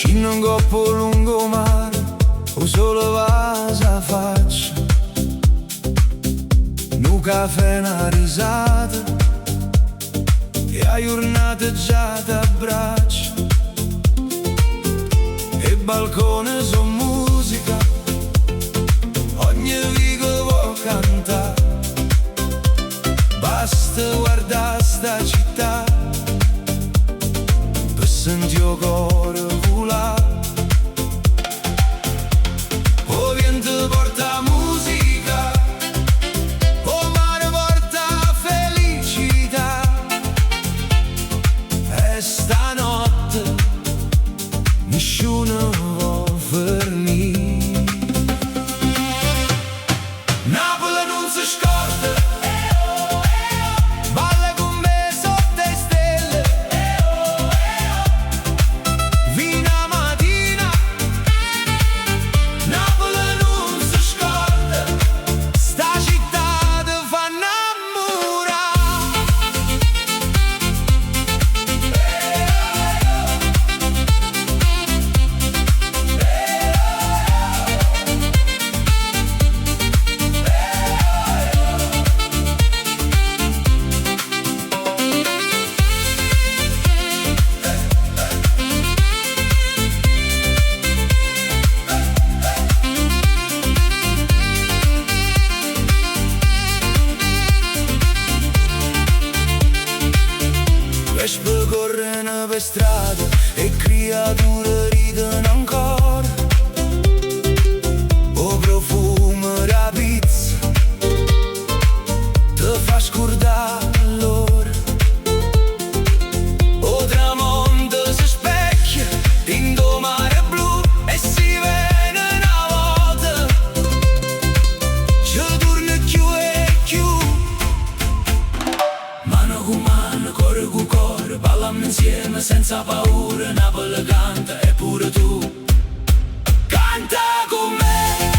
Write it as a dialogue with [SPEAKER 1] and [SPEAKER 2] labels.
[SPEAKER 1] In un coppo lungomare, un solo vaso faccia, un caffè, una risata, e a giornata già t'abbraccia. E balcone son musica, ogni vico può cantare. Basta guardare sta città per sentire il cuore volare. O vento porta musica, o mare porta felicità. E stanotte nessuno può fornire. Napoli non si scorda, balla con me sotto le stelle. Fino a mattina Napoli non si scorda, sta città ti fa innamorare. Vespe corrono per strada e creature ridono ancora. O profumo della pizza ti fa scordare l'ora. O tramonto si specchia in do mare blu e si vede una volta. Ci torna più e più, mano con mano, cuore con cuore, balliamo insieme senza paura. Napoli canta e pure tu canta con me.